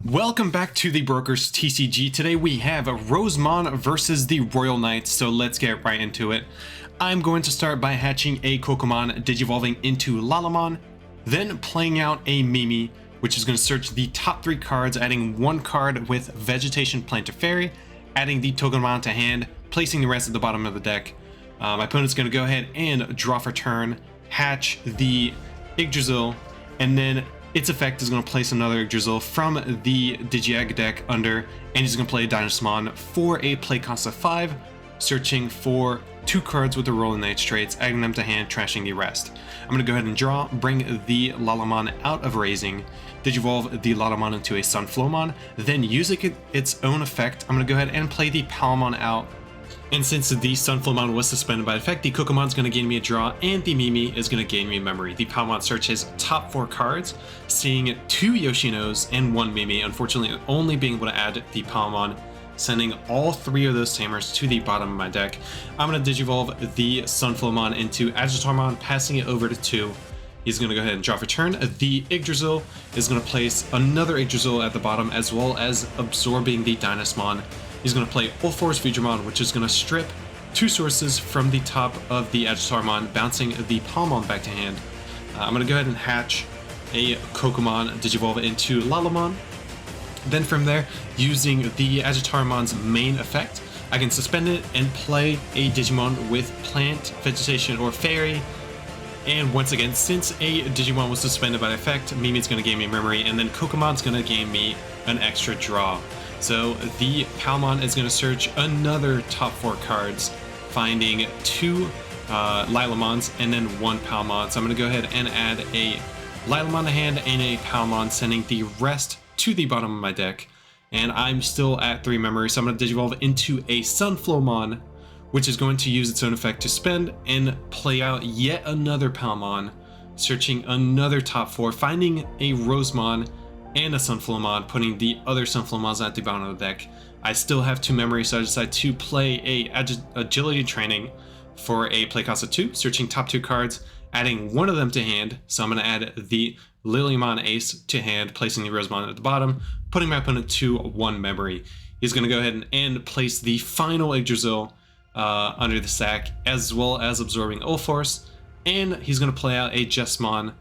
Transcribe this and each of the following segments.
Welcome back to the Brokers TCG. Today we have Rosemon versus the Royal Knights, so let's get right into it. I'm going to start by hatching a Kokomon, digivolving into Lalamon, then playing out a Mimi, which is going to search the top 3 cards, adding 1 card with Vegetation, Planter, Fairy, adding the Togemon to hand, placing the rest at the bottom of the deck. My opponent's going to go ahead and draw for turn, hatch the Yggdrasil, and then its effect is going to place another Yggdrasil from the Digiegg deck under, and he's going to play a Dynasmon for a play cost of 5, searching for 2 cards with the Royal Knights traits, adding them to hand, trashing the rest. I'm going to go ahead and draw, bring the Lalamon out of raising, digivolve the Lalamon into a Sunflowmon, then using its own effect, I'm going to go ahead and play the Palmon out. And since the Sunflowmon was suspended by effect, the Kokomon's going to gain me a draw, and the Mimi is going to gain me memory. The Palmon searches top 4 cards, seeing 2 Yoshinos and 1 Mimi, unfortunately only being able to add the Palmon, sending all 3 of those Tamers to the bottom of my deck. I'm going to digivolve the Sunflowmon into Agitarmon, passing it over to 2. He's going to go ahead and draw for turn. The Yggdrasil is going to place another Yggdrasil at the bottom, as well as absorbing the Dynasmon. He's going to play Ulforce Vidramon, which is going to strip 2 sources from the top of the Agitarmon, bouncing the Palmon back to hand. I'm going to go ahead and hatch a Kokomon, digivolve it into Lalamon. Then from there, using the Agitarmon's main effect, I can suspend it and play a Digimon with Plant, Vegetation, or Fairy. And once again, since a Digimon was suspended by effect, Mimi's going to gain me memory, and then Kokomon's going to gain me an extra draw. So the Palmon is going to search another top 4 cards, finding 2 Lilamons and then 1 Palmon. So I'm going to go ahead and add a Lilamon to hand and a Palmon, sending the rest to the bottom of my deck. And I'm still at 3 memory, so I'm going to digivolve into a Sunflowmon, which is going to use its own effect to spend and play out yet another Palmon, searching another top 4, finding a Rosemon and a Sunflowmon, putting the other Sunflowmons at the bottom of the deck. I still have 2 memory, so I decide to play a Agility Training for a play cost of 2, searching top 2 cards, adding 1 of them to hand. So I'm going to add the Lilymon Ace to hand, placing the Rosemon at the bottom, putting my opponent to 1 memory. He's going to go ahead and place the final Yggdrasil under the stack, as well as absorbing Ulforce, and he's going to play out a Jessamon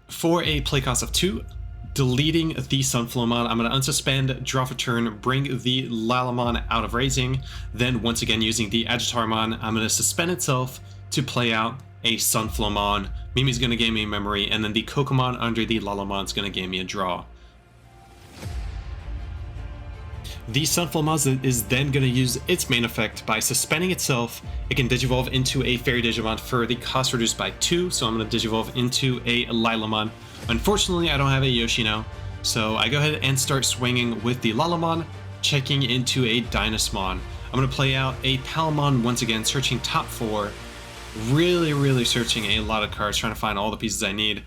for a play cost of 2, deleting the Sunflowmon. I'm going to unsuspend, draw for turn, bring the Lalamon out of raising, then once again using the Agitarmon, I'm going to suspend itself to play out a Sunflowmon. Mimi's going to gain me memory, and then the Kokomon under the Lalamon is going to gain me a draw. The Sunflowmon is then going to use its main effect by suspending itself. It can digivolve into a Fairy Digimon for the cost reduced by 2, so I'm going to digivolve into a Lilamon. Unfortunately, I don't have a Yoshino, so I go ahead and start swinging with the Lalamon, checking into a Dynasmon. I'm going to play out a Palmon once again, searching top 4, really searching a lot of cards, trying to find all the pieces I need,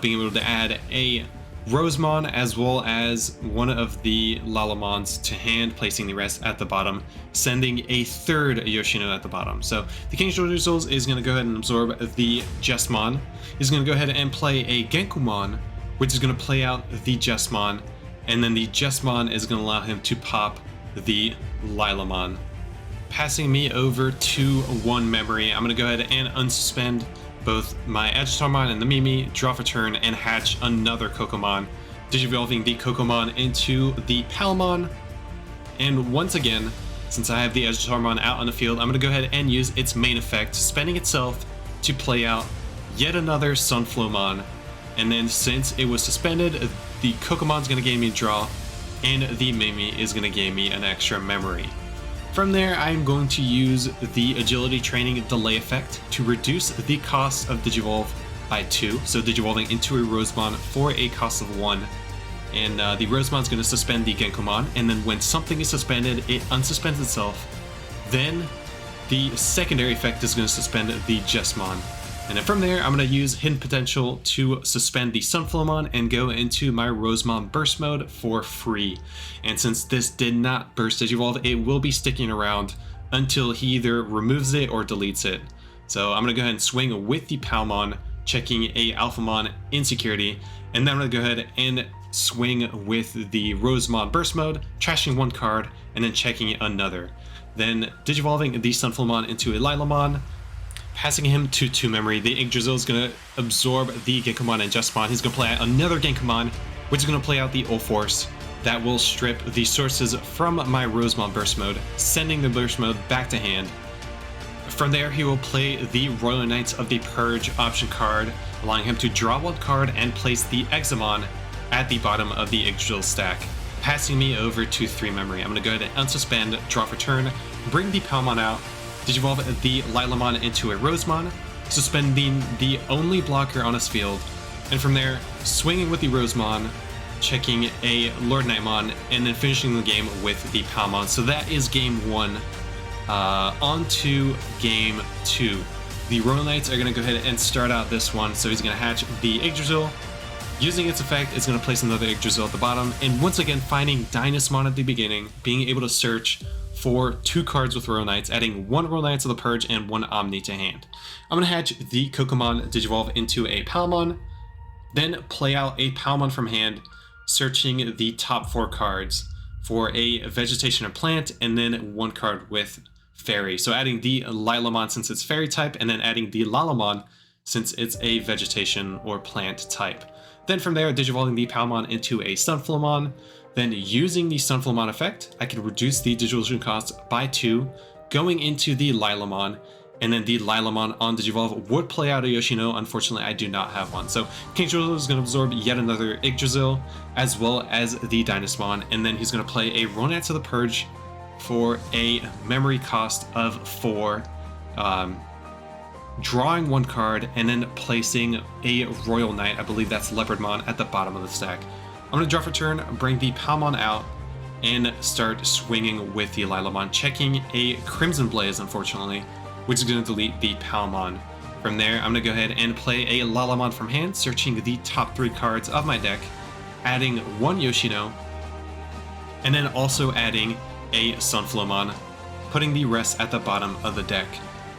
being able to add a Rosemon as well as 1 of the Lalamons to hand, placing the rest at the bottom, sending a 3rd Yoshino at the bottom. So the King's Yggdrasil is going to go ahead and absorb the Jessamon. He's going to go ahead and play a Genkumon, which is going to play out the Jessamon, and then the Jessamon is going to allow him to pop the Lilamon, passing me over to 1 memory. I'm going to go ahead and unsuspend both my Agitarmon and the Mimi, draw for turn, and hatch another Kokomon, digivolving the Kokomon into the Palmon. And once again, since I have the Agitarmon out on the field, I'm going to go ahead and use its main effect, suspending itself to play out yet another Sunflowmon. And then since it was suspended, the Kokomon's going to gain me a draw, and the Mimi is going to gain me an extra memory. From there, I'm going to use the Agility Training Delay effect to reduce the cost of Digivolve by 2, so digivolving into a Rosemon for a cost of 1. And the Rosemon's going to suspend the Genkumon, and then when something is suspended, it unsuspends itself. Then the secondary effect is going to suspend the Jessamon. And then from there, I'm going to use Hidden Potential to suspend the Sunflowmon and go into my Rosemon Burst Mode for free. And since this did not burst Digivolve, it will be sticking around until he either removes it or deletes it. So I'm going to go ahead and swing with the Palmon, checking a Alphamon in security, and then I'm going to go ahead and swing with the Rosemon burst mode, trashing one card, and then checking another. Then digivolving the Sunflowmon into a Lilamon, passing him to 2 memory. The Yggdrasil is going to absorb the Genkomon and Justmon. He's going to play out another Genkomon, which is going to play out the Ulforce. That will strip the sources from my Rosemon burst mode, sending the burst mode back to hand. From there, he will play the Royal Knights of the Purge option card, allowing him to draw 1 card and place the Examon at the bottom of the Yggdrasil stack, passing me over to 3 memory. I'm going to go ahead and unsuspend, draw for turn, bring the Palmon out, digivolve the Lilamon into a Rosemon, suspending the only blocker on his field, and from there, swinging with the Rosemon, checking a Lord Knightmon, and then finishing the game with the Palmon. So that is game 1. On to game 2. The Royal Knights are going to go ahead and start out this one. So he's going to hatch the Yggdrasil. Using its effect, it's going to place another Yggdrasil at the bottom, and once again finding Dynasmon at the beginning, being able to search for 2 cards with Royal Knights, adding 1 Royal Knights of the Purge and 1 Omni to hand. I'm going to hatch the Kokomon, digivolve into a Palmon, then play out a Palmon from hand, searching the top 4 cards for a Vegetation or Plant, and then 1 card with Fairy. So adding the Lilamon since it's Fairy type, and then adding the Lalamon since it's a Vegetation or Plant type. Then from there, digivolving the Palmon into a Sunflowmon. Then using the Sunflowmon effect, I can reduce the digitalization cost by 2, going into the Lilamon, and then the Lilamon on digivolve would play out a Yoshino. Unfortunately, I do not have one. So King Yggdrasil is going to absorb yet another Yggdrasil, as well as the Dynasmon, and then he's going to play a Royal Knights of the Purge for a memory cost of 4, drawing 1 card, and then placing a Royal Knight, I believe that's Leopardmon, at the bottom of the stack. I'm going to draw for turn, bring the Palmon out, and start swinging with the Lilamon, checking a Crimson Blaze, unfortunately, which is going to delete the Palmon. From there, I'm going to go ahead and play a Lalamon from hand, searching the top 3 cards of my deck, adding 1 Yoshino, and then also adding a Sunflowmon, putting the rest at the bottom of the deck.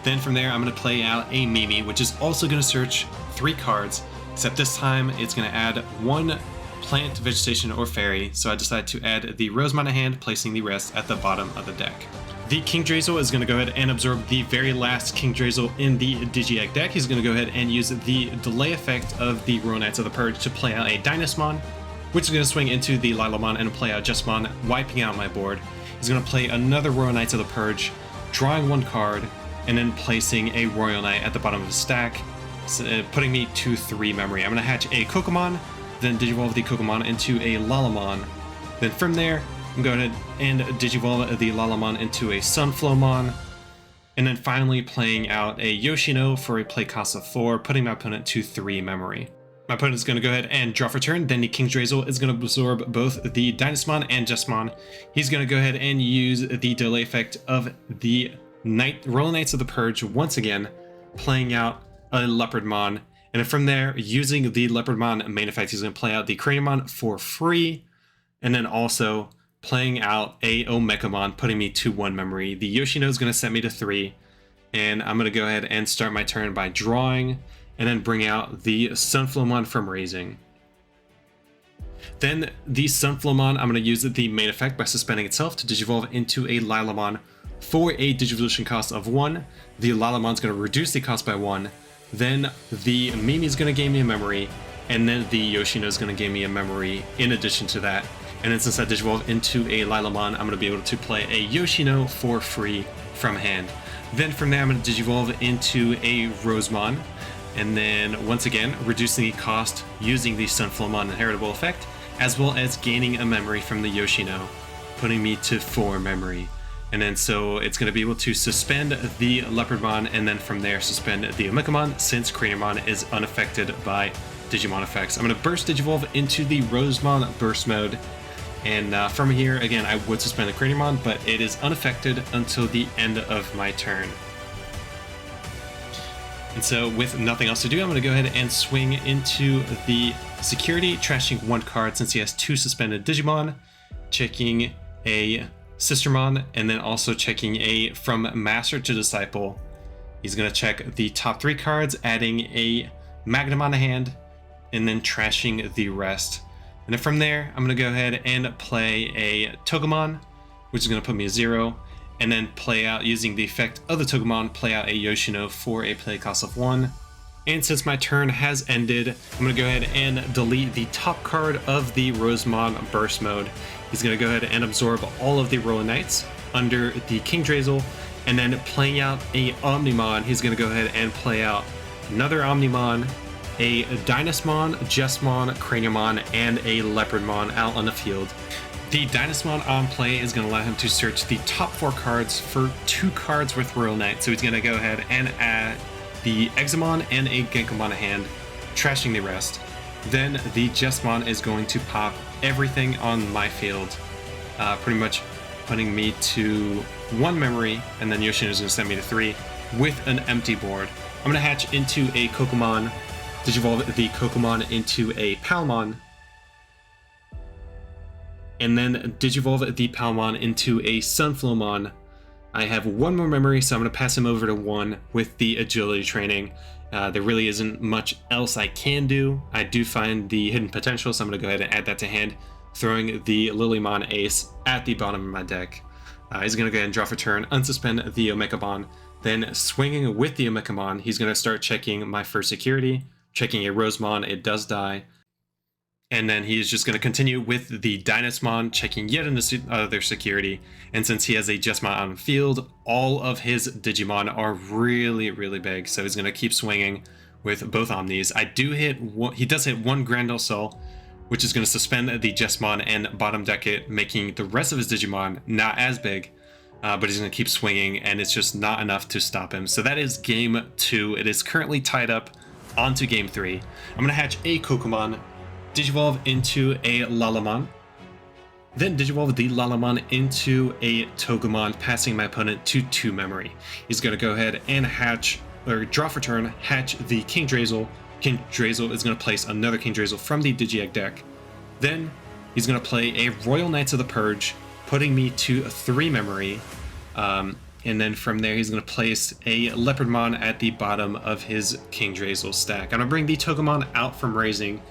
Then from there, I'm going to play out a Mimi, which is also going to search 3 cards, except this time it's going to add 1 Plant, Vegetation, or Fairy, so I decided to add the Rosemon to hand, placing the rest at the bottom of the deck. The King Yggdrasil is going to go ahead and absorb the very last King Yggdrasil in the Digi-Egg deck. He's going to go ahead and use the delay effect of the Royal Knights of the Purge to play out a Dynasmon, which is going to swing into the Lilamon and play out Justmon, wiping out my board. He's going to play another Royal Knights of the Purge, drawing 1 card, and then placing a Royal Knight at the bottom of the stack, putting me to 3 memory. I'm going to hatch a Kokomon, then digivolve the Kokomon into a Lalamon. Then from there, I'm going to go ahead and digivolve the Lalamon into a Sunflowmon, and then finally playing out a Yoshino for a play cost of 4, putting my opponent to 3 memory. My opponent is going to go ahead and draw for turn, then the King Yggdrasil is going to absorb both the Dynasmon and Justmon. He's going to go ahead and use the delay effect of the Royal Knights of the Purge once again, playing out a Leopardmon. And from there, using the Leopardmon main effect, he's going to play out the Craniumon for free, and then also playing out a Omekamon, putting me to 1 memory. The Yoshino is going to set me to 3, and I'm going to go ahead and start my turn by drawing, and then bring out the Sunflowmon from raising. Then the Sunflowmon, I'm going to use the main effect by suspending itself to digivolve into a Lilamon for a digitalization cost of 1. The Lalamon's going to reduce the cost by 1. Then the Mimi is going to gain me a memory, and then the Yoshino is going to gain me a memory in addition to that. And then since I digivolve into a Lilamon, I'm going to be able to play a Yoshino for free from hand. Then from there, I'm going to digivolve into a Rosemon, and then once again reducing the cost using the Sunflowmon inheritable effect, as well as gaining a memory from the Yoshino, putting me to 4 memory. And then so it's going to be able to suspend the Leopardmon, and then from there suspend the Omekamon, since Craniumon is unaffected by Digimon effects. I'm going to burst digivolve into the Rosemon burst mode, and from here again I would suspend the Craniumon, but it is unaffected until the end of my turn. And so with nothing else to do, I'm going to go ahead and swing into the security, trashing 1 card since he has 2 suspended Digimon, checking a Sistermon, and then also checking a from Master to Disciple. He's going to check the top 3 cards, adding a Magnum on the hand, and then trashing the rest. And then from there, I'm going to go ahead and play a Togemon, which is going to put me a 0. And then play out, using the effect of the Togemon, play out a Yoshino for a play cost of 1. And since my turn has ended, I'm going to go ahead and delete the top card of the Rosemon Burst Mode. He's going to go ahead and absorb all of the Royal Knights under the King Drazel, and then playing out a Omnimon, he's going to go ahead and play out another Omnimon, a Dynasmon, Jesmon, Craniumon, and a Leopardmon out on the field. The Dynasmon on play is going to allow him to search the top 4 cards for 2 cards with Royal Knight. So he's going to go ahead and add the Examon and a Genkomon hand, trashing the rest. Then the Jesmon is going to pop everything on my field, pretty much putting me to 1 memory, and then Yoshino is going to send me to 3 with an empty board. I'm going to hatch into a Kokomon, Digivolve the Kokomon into a Palmon, and then Digivolve the Palmon into a Sunflowmon. I have 1 more memory, so I'm going to pass him over to 1 with the agility training. There really isn't much else I can do. I do find the hidden potential, so I'm going to go ahead and add that to hand, throwing the Lilymon Ace at the bottom of my deck. He's going to go ahead and draw for turn, unsuspend the Omekabon, then swinging with the Omekabon, he's going to start checking my first security, checking a Rosemon, it does die. And then he's just going to continue with the Dynasmon, checking yet another security. And since he has a Jesmon on the field, all of his Digimon are really, really big. So he's going to keep swinging with both Omnis. He does hit 1 Grandel, which is going to suspend the Jesmon and bottom deck it, making the rest of his Digimon not as big. But he's going to keep swinging, and it's just not enough to stop him. So that is game 2. It is currently tied up onto game 3. I'm going to hatch a Kokomon, Digivolve into a Lalamon, then Digivolve the Lalamon into a Togemon, passing my opponent to 2 memory. He's going to go ahead and hatch, or draw for turn, hatch the King Drazel. King Drazel is going to place another King Drazel from the Digiegg deck. Then he's going to play a Royal Knights of the Purge, putting me to 3 memory. And then from there, he's going to place a Leopardmon at the bottom of his King Drazel stack. I'm going to bring the Togemon out from raising.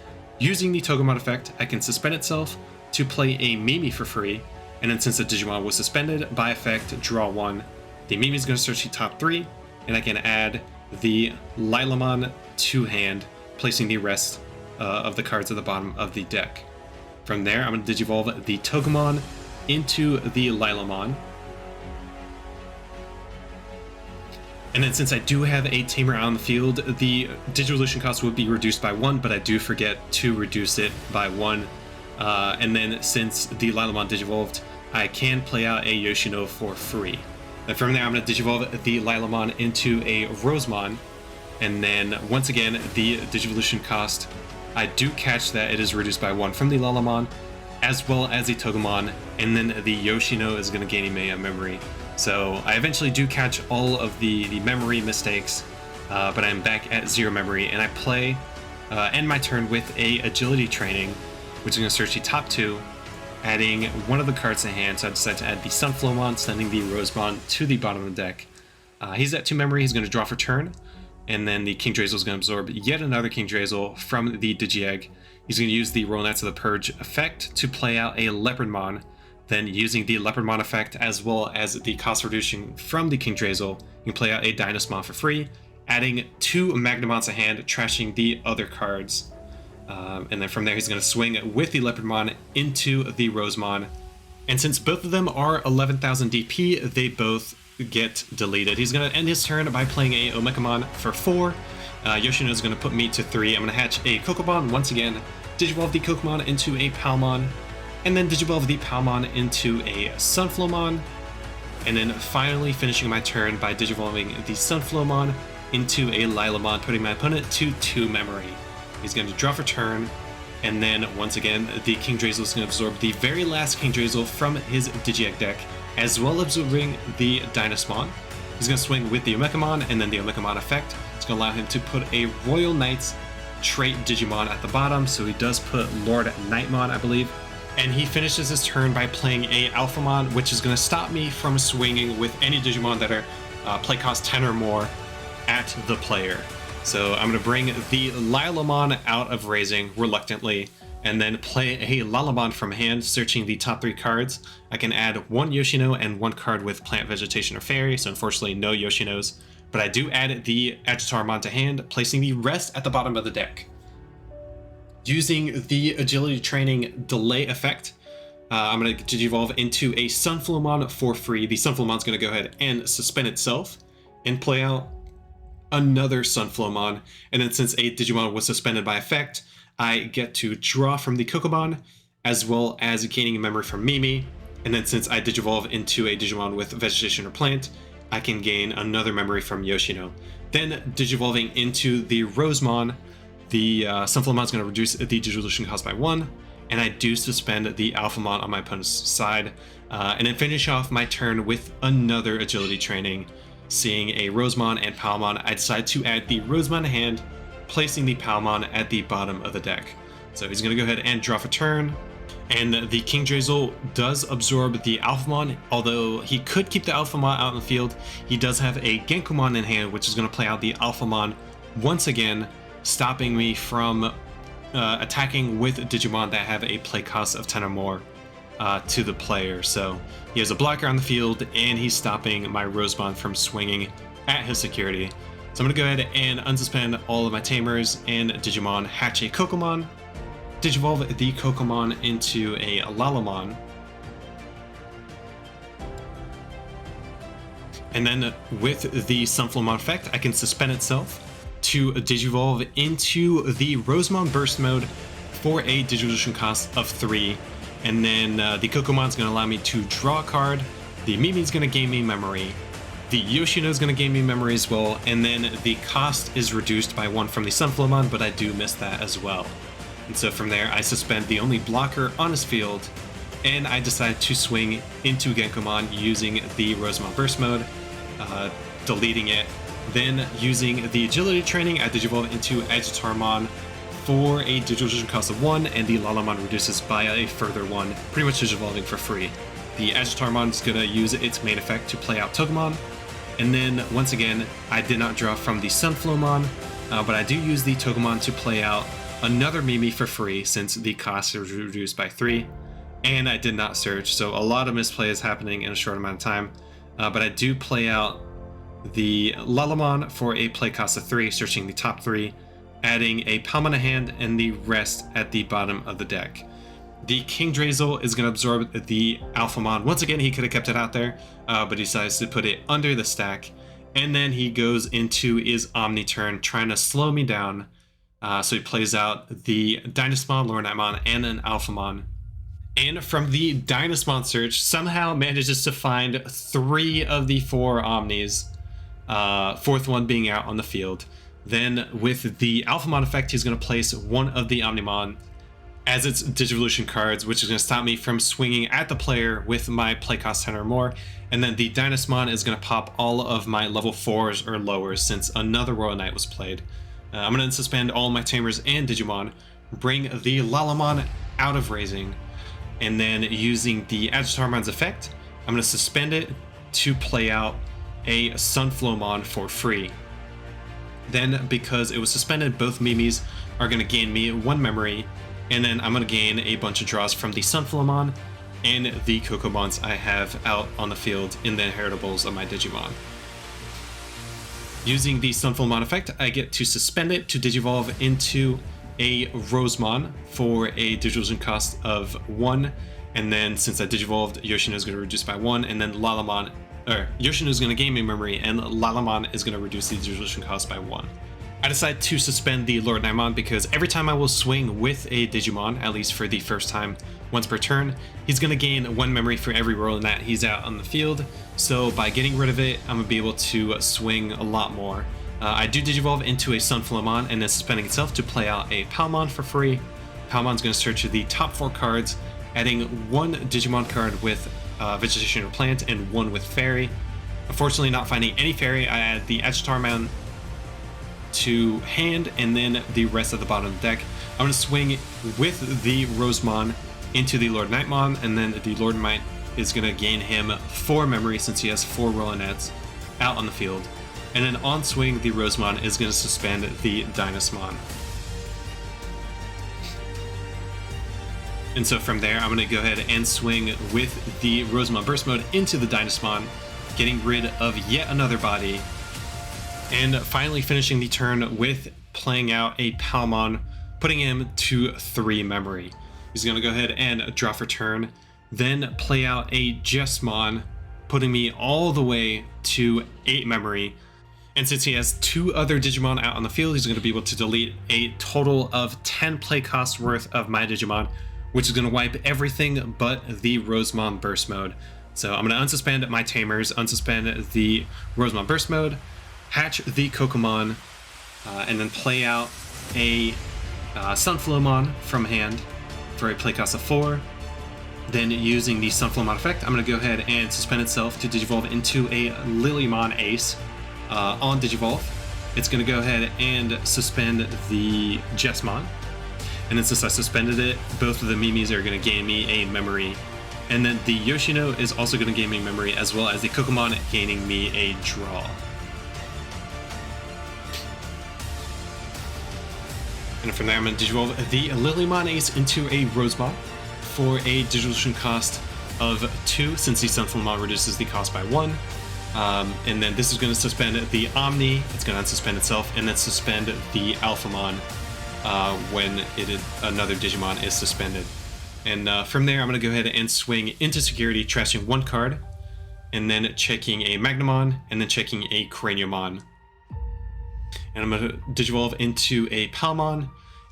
Using the Togemon effect, I can suspend itself to play a Mimi for free, and then since the Digimon was suspended, by effect, draw 1. The Mimi is going to search the top 3, and I can add the Lilamon to hand, placing the rest of the cards at the bottom of the deck. From there, I'm going to Digivolve the Togemon into the Lilamon. And then since I do have a Tamer on the field, the Digivolution cost would be reduced by 1, but I do forget to reduce it by 1. And then since the Lilamon Digivolved, I can play out a Yoshino for free. And from there, I'm going to Digivolve the Lilamon into a Rosemon. And then once again, the Digivolution cost, I do catch that it is reduced by 1 from the Lilamon, as well as the Togemon. And then the Yoshino is going to gain a memory. So I eventually do catch all of the memory mistakes, but I'm back at 0 memory, and I end my turn with a agility training, which is going to search the top 2, adding 1 of the cards to hand. So I decide to add the Sunflowmon, sending the Rosemon to the bottom of the deck. He's at 2 memory, he's going to draw for turn, and then the King Drazel is going to absorb yet another King Drazel from the Digiegg. He's going to use the Royal Knights of the Purge effect to play out a Leopardmon. Then using the Leopardmon effect as well as the cost reduction from the King Drazel, you can play out a Dynasmon for free, adding 2 Magnamons to hand, trashing the other cards. And then from there, he's going to swing with the Leopardmon into the Rosemon. And since both of them are 11,000 DP, they both get deleted. He's going to end his turn by playing a Omekamon for 4. Yoshino is going to put me to 3. I'm going to hatch a Kokobon once again, Digivolve the Kokomon into a Palmon, and then Digivolve the Palmon into a Sunflowmon, and then finally finishing my turn by Digivolving the Sunflowmon into a Lilamon, putting my opponent to 2 memory. He's going to draw for turn, and then once again, the King Drazel is going to absorb the very last King Drazel from his Digiegg deck, as well as absorbing the Dynasmon. He's going to swing with the Omekamon, and then the Omekamon effect. It's going to allow him to put a Royal Knights trait Digimon at the bottom, so he does put Lord Nightmon, I believe. And he finishes his turn by playing a Alphamon, which is going to stop me from swinging with any Digimon that are play cost 10 or more at the player. So I'm going to bring the Lilamon out of raising reluctantly, and then play a Lalamon from hand, searching the top 3 cards. I can add 1 Yoshino and 1 card with Plant, Vegetation, or Fairy, so unfortunately no Yoshinos. But I do add the Agitatormon to hand, placing the rest at the bottom of the deck. Using the Agility Training Delay effect, I'm going to Digivolve into a Sunflowmon for free. The Sunflowmon's going to go ahead and suspend itself and play out another Sunflowmon. And then since a Digimon was suspended by effect, I get to draw from the Kokobon, as well as gaining a memory from Mimi. And then since I Digivolve into a Digimon with Vegetation or Plant, I can gain another memory from Yoshino. Then Digivolving into the Rosemon, the Sunflowmon is going to reduce the Digivolution cost by 1, and I do suspend the Alphamon on my opponent's side, and then finish off my turn with another Agility Training. Seeing a Rosemon and Palmon, I decide to add the Rosemon to hand, placing the Palmon at the bottom of the deck. So he's going to go ahead and draw for turn, and the King Drazel does absorb the Alphamon. Although he could keep the Alphamon out in the field, he does have a Genkumon in hand, which is going to play out the Alphamon once again, stopping me from attacking with Digimon that have a play cost of 10 or more to the player. So he has a blocker on the field, and he's stopping my Rosemon from swinging at his security. So I'm going to go ahead and unsuspend all of my Tamers and Digimon, hatch a Kokomon, Digivolve the Kokomon into a Lalamon, and then with the Sunflowmon effect, I can suspend itself to Digivolve into the Rosemon Burst Mode for a Digivolution cost of 3. And then the Kokomon's going to allow me to draw a card, the Mimi's going to gain me memory, the Yoshino's going to gain me memory as well, and then the cost is reduced by 1 from the Sunflowmon, but I do miss that as well. And so from there, I suspend the only blocker on his field, and I decide to swing into Genkumon using the Rosemon Burst Mode, deleting it. Then using the Agility Training, I Digivolve into Agitatormon for a Digivolution cost of 1, and the Lalamon reduces by a further 1, pretty much Digivolving for free. The Agitatormon is going to use its main effect to play out Togemon, and then once again, I did not draw from the Sunflowmon, but I do use the Togemon to play out another Mimi for free since the cost is reduced by 3, and I did not search, so a lot of misplay is happening in a short amount of time, but I do play out the Lalamon for a play cost of 3, searching the top 3, adding a Palmon to hand, and the rest at the bottom of the deck. The King Drazel is going to absorb the Alphamon. Once again, he could have kept it out there, but he decides to put it under the stack, and then he goes into his Omni turn, trying to slow me down. So he plays out the Dynasmon, Lornightmon, and an Alphamon. And from the Dynasmon search, somehow manages to find 3 of the 4 Omnis, 4th one being out on the field. Then with the Alphamon effect, he's going to place 1 of the Omnimon as its Digivolution cards, which is going to stop me from swinging at the player with my play cost 10 or more. And then the Dynasmon is going to pop all of my level 4s or lowers since another Royal Knight was played. I'm going to suspend all my Tamers and Digimon, bring the Lalamon out of raising, and then using the Agitatormon's effect, I'm going to suspend it to play out a Sunflowmon for free. Then, because it was suspended, both Mimis are going to gain me 1 memory, and then I'm going to gain a bunch of draws from the Sunflowmon and the Kokobons I have out on the field in the inheritables of my Digimon. Using the Sunflowmon effect, I get to suspend it to Digivolve into a Rosemon for a Digivolution cost of 1, and then since I Digivolved, Yoshino is going to reduce by 1, and then Lalamon, or Yoshino is going to gain me memory, and Lalamon is going to reduce the Digivolution cost by 1. I decide to suspend the Lord Naimon because every time I will swing with a Digimon, at least for the first time, once per turn, he's going to gain 1 memory for every roll that he's out on the field. So by getting rid of it, I'm going to be able to swing a lot more. I do Digivolve into a Sunflowmon and then suspending itself to play out a Palmon for free. Palmon's going to search the top 4 cards, adding 1 Digimon card with Vegetation or Plant and 1 with Fairy. Unfortunately, not finding any Fairy, I add the Agitatormon to hand and then the rest of the bottom of the deck. I'm going to swing with the Rosemon into the Lord Nightmon, and then the Lord Knight is going to gain him 4 memory since he has 4 Rollonets out on the field. And then on swing, the Rosemon is going to suspend the Dynasmon. And so from there, I'm going to go ahead and swing with the Rosemon Burst Mode into the Dynasmon, getting rid of yet another body, and finally finishing the turn with playing out a Palmon, putting him to 3 memory. He's going to go ahead and draw for turn, then play out a Jesmon, putting me all the way to 8 memory. And since he has 2 other Digimon out on the field, he's going to be able to delete a total of 10 play cost worth of my Digimon, which is going to wipe everything but the Rosemon Burst Mode. So I'm going to unsuspend my Tamers, unsuspend the Rosemon Burst Mode, hatch the Kokomon, and then play out a Sunflowmon from hand for a play cost of 4. Then using the Sunflowmon effect, I'm going to go ahead and suspend itself to Digivolve into a Lilymon Ace on Digivolve. It's going to go ahead and suspend the Jesmon. And then since I suspended it, both of the Mimis are going to gain me a memory. And then the Yoshino is also going to gain me memory, as well as the Kokomon gaining me a draw. And from there, I'm going to Digivolve the Lilymon Ace into a Rosemon for a Digivolution cost of 2, since the Sunflowmon reduces the cost by 1. And then this is going to suspend the Omni, it's going to unsuspend itself, and then suspend the Alphamon when another Digimon is suspended. And from there, I'm going to go ahead and swing into security, trashing 1 card, and then checking a Magnamon, and then checking a Craniumon. And I'm going to Digivolve into a Palmon,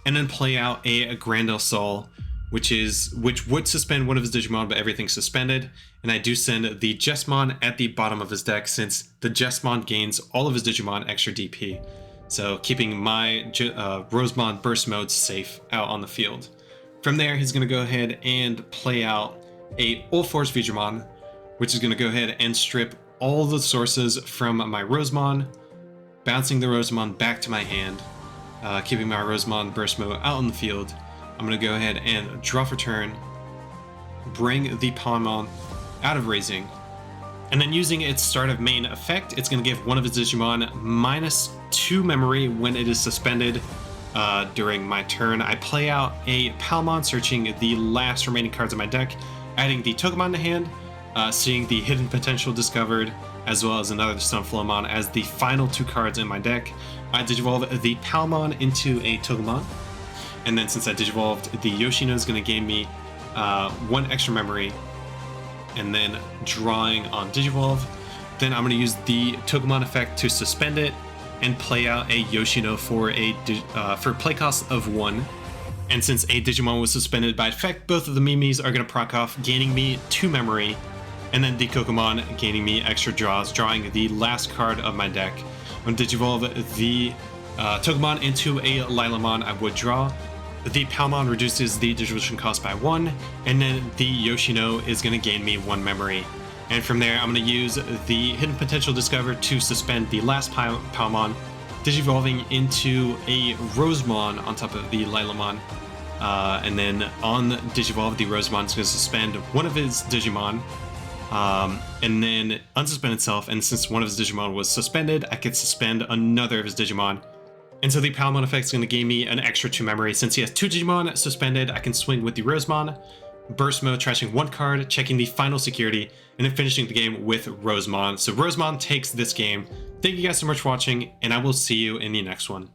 and then play out a Grandel Sol, which would suspend one of his Digimon, but everything's suspended. And I do send the Jesmon at the bottom of his deck, since the Jesmon gains all of his Digimon extra DP. So keeping my Rosemon Burst Mode safe out on the field. From there, he's going to go ahead and play out a Ulforce Veedramon, which is going to go ahead and strip all the sources from my Rosemon, bouncing the Rosemon back to my hand, keeping my Rosemon Burst Mode out on the field. I'm going to go ahead and draw for turn, bring the Palmon out of raising, and then using its start of main effect, it's going to give one of its Digimon -2 memory when it is suspended during my turn. I play out a Palmon, searching the last remaining cards of my deck, adding the Togemon to hand, seeing the hidden potential discovered, as well as another Sunflowmon as the final 2 cards in my deck. I Digivolve the Palmon into a Togemon. And then since I Digivolved, the Yoshino is going to gain me 1 extra memory, and then drawing on Digivolve. Then I'm going to use the Togemon effect to suspend it and play out a Yoshino for play cost of 1. And since a Digimon was suspended by effect, both of the Mimis are going to proc off, gaining me 2 memory, and then the Kokomon gaining me extra draws, drawing the last card of my deck. I'm going to Digivolve the Togemon into a Lilymon. I would draw. The Palmon reduces the Digivolution cost by 1, and then the Yoshino is going to gain me 1 memory. And from there, I'm going to use the Hidden Potential discovered to suspend the last Palmon, Digivolving into a Rosemon on top of the Lilymon. And then on Digivolve, the Rosemon is going to suspend one of his Digimon, and then unsuspend itself. And since one of his Digimon was suspended, I could suspend another of his Digimon. And so the Palmon effect is going to gain me an extra 2 memory. Since he has 2 Digimon suspended, I can swing with the Rosemon, Burst Mode, trashing 1 card, checking the final security, and then finishing the game with Rosemon. So Rosemon takes this game. Thank you guys so much for watching, and I will see you in the next one.